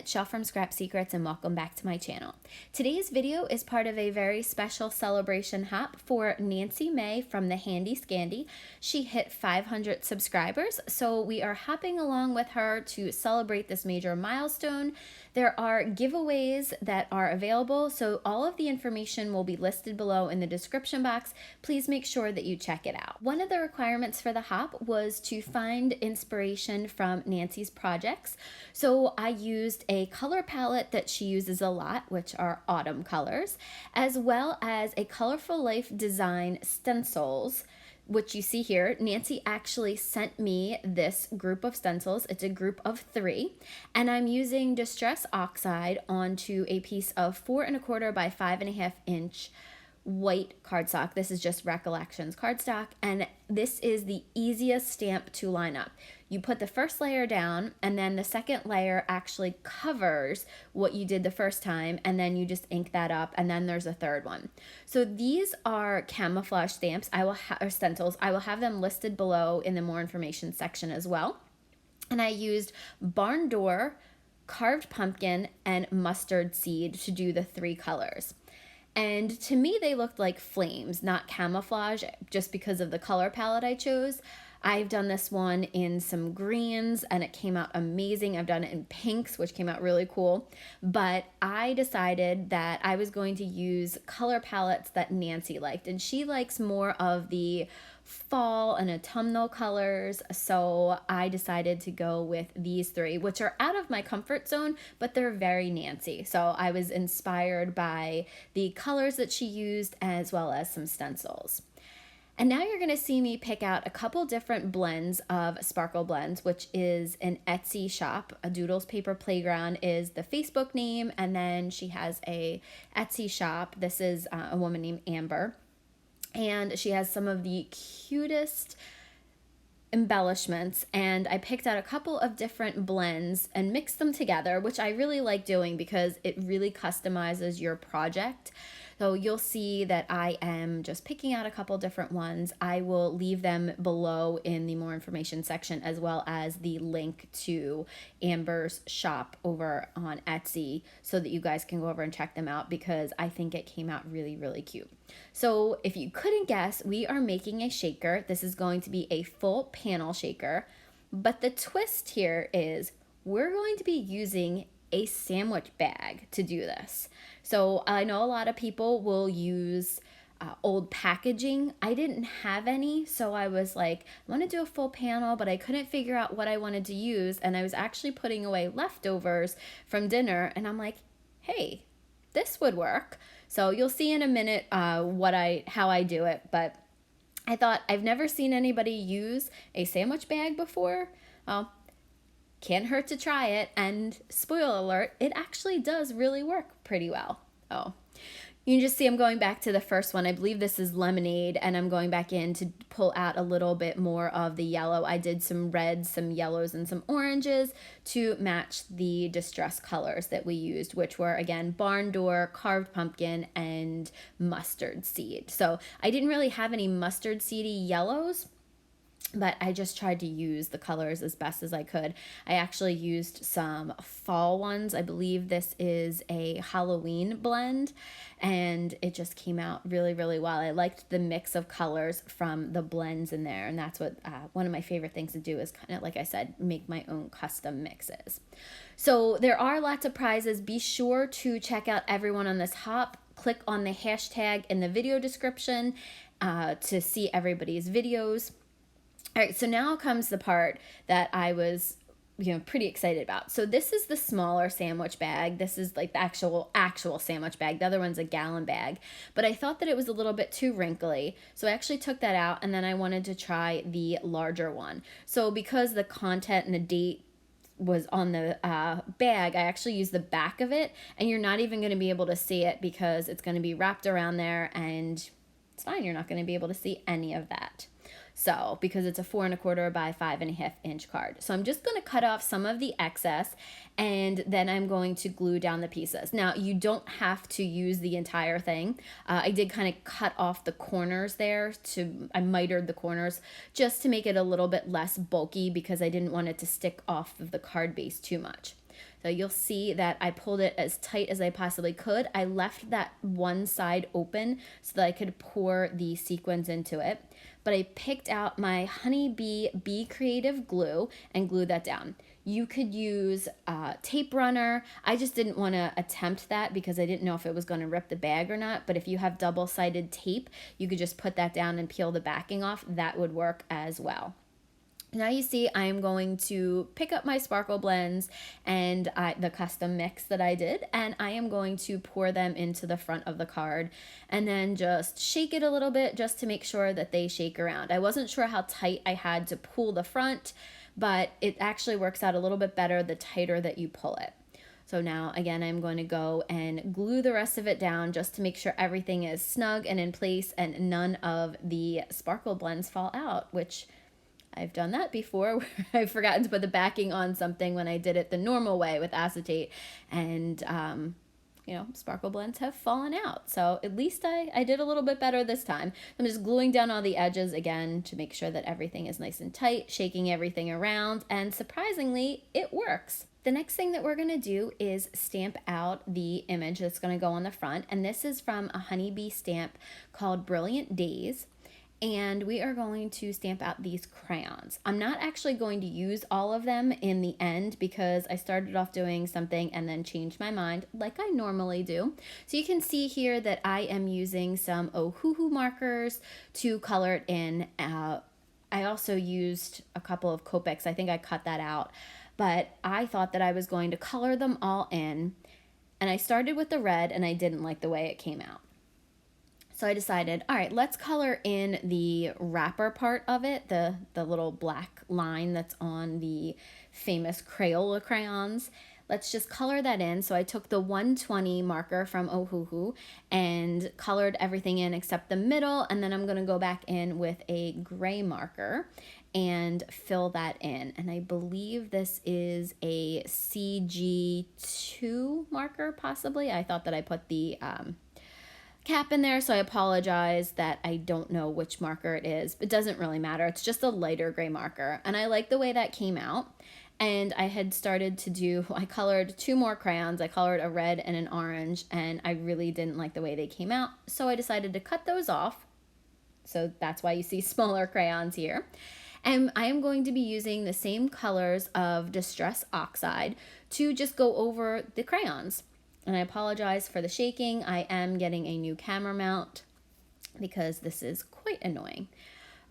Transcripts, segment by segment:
it's Shell from Scrap Secrets and welcome back to my channel. Today's video is part of a very special celebration hop for Nancy May from the Handy Scandy. She hit 500 subscribers, so we are hopping along with her to celebrate this major milestone. There are giveaways that are available, so all of the information will be listed below in the description box. Please make sure that you check it out. One of the requirements for the hop was to find inspiration from Nancy's projects. So I used a color palette that she uses a lot, which are autumn colors, as well as a Colorful Life Design stencils, which you see here. Nancy actually sent me this group of stencils. It's a group of 3, and I'm using Distress Oxide onto a piece of 4 1/4 by 5 1/2 inch white cardstock. This is just Recollections cardstock, and this is the easiest stamp to line up. You put the first layer down, and then the second layer actually covers what you did the first time, and then you just ink that up, and then there's a third one. So these are camouflage stamps, or stencils. I will have them listed below in the more information section as well. And I used Barn Door, Carved Pumpkin, and Mustard Seed to do the 3 colors. And to me, they looked like flames, not camouflage, just because of the color palette I chose. I've done this one in some greens and it came out amazing. I've done it in pinks, which came out really cool. But I decided that I was going to use color palettes that Nancy liked. And she likes more of the fall and autumnal colors. So I decided to go with these 3, which are out of my comfort zone, but they're very Nancy. So I was inspired by the colors that she used as well as some stencils. And now you're going to see me pick out a couple different blends of Sparkle Blends, which is an Etsy shop. A Doodles Paper Playground is the Facebook name, and then she has a Etsy shop. This is a woman named Amber, and she has some of the cutest embellishments, and I picked out a couple of different blends and mixed them together, which I really like doing because it really customizes your project. So you'll see that I am just picking out a couple different ones. I will leave them below in the more information section, as well as the link to Amber's shop over on Etsy, so that you guys can go over and check them out, because I think it came out really, really cute. So if you couldn't guess, we are making a shaker. This is going to be a full panel shaker, but the twist here is we're going to be using a sandwich bag to do this. So I know a lot of people will use old packaging. I didn't have any, so I was like, I want to do a full panel, but I couldn't figure out what I wanted to use, and I was actually putting away leftovers from dinner, and I'm like, hey, this would work. So you'll see in a minute how I do it, but I thought, I've never seen anybody use a sandwich bag before. Well, can't hurt to try it, and spoiler alert, it actually does really work pretty well. Oh, you can just see I'm going back to the first one. I believe this is Lemonade, and I'm going back in to pull out a little bit more of the yellow. I did some reds, some yellows, and some oranges to match the distress colors that we used, which were, again, Barn Door, Carved Pumpkin, and Mustard Seed. So I didn't really have any mustard seedy yellows, but I just tried to use the colors as best as I could. I actually used some fall ones. I believe this is a Halloween blend, and it just came out really, really well. I liked the mix of colors from the blends in there, and that's what one of my favorite things to do is kind of, like I said, make my own custom mixes. So there are lots of prizes. Be sure to check out everyone on this hop. Click on the hashtag in the video description to see everybody's videos. All right, so now comes the part that I was, pretty excited about. So this is the smaller sandwich bag. This is like the actual sandwich bag. The other one's a gallon bag. But I thought that it was a little bit too wrinkly, so I actually took that out, and then I wanted to try the larger one. So because the content and the date was on the bag, I actually used the back of it, and you're not even going to be able to see it because it's going to be wrapped around there, and it's fine. You're not going to be able to see any of that. So, because it's a 4 1/4 by 5 1/2 inch card. So I'm just going to cut off some of the excess, and then I'm going to glue down the pieces. Now, you don't have to use the entire thing. I did kind of cut off the corners there. I mitered the corners just to make it a little bit less bulky, because I didn't want it to stick off of the card base too much. So you'll see that I pulled it as tight as I possibly could. I left that one side open so that I could pour the sequins into it. But I picked out my Honeybee Bee Creative glue and glued that down. You could use a tape runner. I just didn't want to attempt that because I didn't know if it was going to rip the bag or not. But if you have double-sided tape, you could just put that down and peel the backing off. That would work as well. Now you see I'm going to pick up my sparkle blends and the custom mix that I did, and I am going to pour them into the front of the card and then just shake it a little bit just to make sure that they shake around. I wasn't sure how tight I had to pull the front, but it actually works out a little bit better the tighter that you pull it. So now again, I'm going to go and glue the rest of it down just to make sure everything is snug and in place and none of the sparkle blends fall out, which I've done that before where I've forgotten to put the backing on something when I did it the normal way with acetate, and sparkle blends have fallen out. So at least I did a little bit better this time. I'm just gluing down all the edges again to make sure that everything is nice and tight, shaking everything around, and surprisingly, it works. The next thing that we're going to do is stamp out the image that's going to go on the front, and this is from a honeybee stamp called Brilliant Days. And we are going to stamp out these crayons. I'm not actually going to use all of them in the end because I started off doing something and then changed my mind like I normally do. So you can see here that I am using some Ohuhu markers to color it in. I also used a couple of Copics. I think I cut that out. But I thought that I was going to color them all in. And I started with the red and I didn't like the way it came out. So I decided, all right, let's color in the wrapper part of it, the little black line that's on the famous Crayola crayons. Let's just color that in. So I took the 120 marker from Ohuhu and colored everything in except the middle, and then I'm going to go back in with a gray marker and fill that in. And I believe this is a CG2 marker, possibly. I thought that I put the cap in there, so I apologize that I don't know which marker it is. It doesn't really matter. It's just a lighter gray marker, and I like the way that came out. And I had started to I colored 2 more crayons. I colored a red and an orange, and I really didn't like the way they came out, so I decided to cut those off. So that's why you see smaller crayons here. And I am going to be using the same colors of Distress Oxide to just go over the crayons. And I apologize for the shaking. I am getting a new camera mount because this is quite annoying.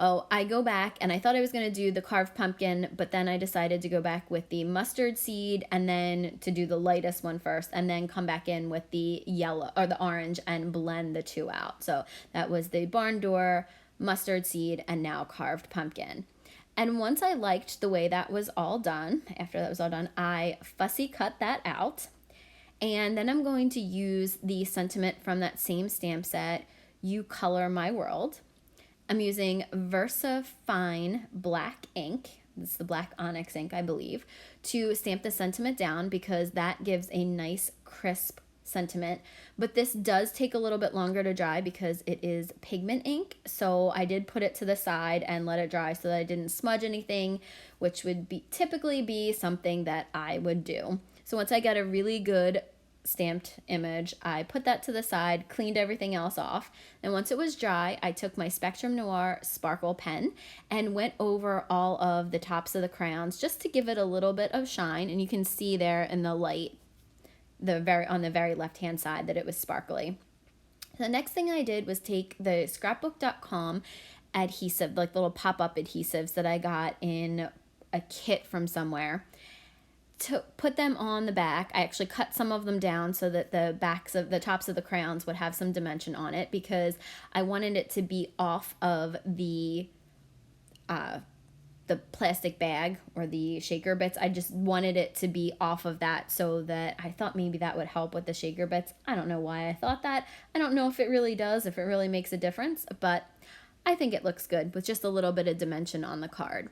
Oh, I go back and I thought I was going to do the carved pumpkin, but then I decided to go back with the mustard seed and then to do the lightest one first and then come back in with the yellow or the orange and blend the two out. So that was the barn door, mustard seed, and now carved pumpkin. And once I liked the way that was all done, after that was all done, I fussy cut that out. And then I'm going to use the sentiment from that same stamp set, You Color My World. I'm using Versa Fine black ink, this is the black onyx ink, I believe, to stamp the sentiment down because that gives a nice crisp sentiment. But this does take a little bit longer to dry because it is pigment ink. So I did put it to the side and let it dry so that I didn't smudge anything, which would typically be something that I would do. So once I got a really good stamped image, I put that to the side, cleaned everything else off, and once it was dry, I took my Spectrum Noir sparkle pen and went over all of the tops of the crayons just to give it a little bit of shine, and you can see there in the light, on the very left-hand side, that it was sparkly. The next thing I did was take the scrapbook.com adhesive, like little pop-up adhesives that I got in a kit from somewhere, to put them on the back. I actually cut some of them down so that the tops of the crayons would have some dimension on it because I wanted it to be off of the plastic bag or the shaker bits. I just wanted it to be off of that so that I thought maybe that would help with the shaker bits. I don't know why I thought that. I don't know if it really does, if it really makes a difference, but I think it looks good with just a little bit of dimension on the card.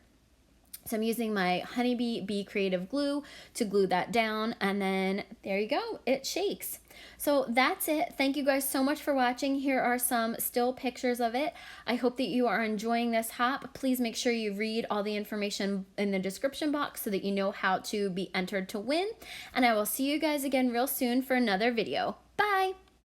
So I'm using my Honeybee Bee Creative Glue to glue that down, and then there you go, it shakes. So that's it. Thank you guys so much for watching. Here are some still pictures of it. I hope that you are enjoying this hop. Please make sure you read all the information in the description box so that you know how to be entered to win. And I will see you guys again real soon for another video.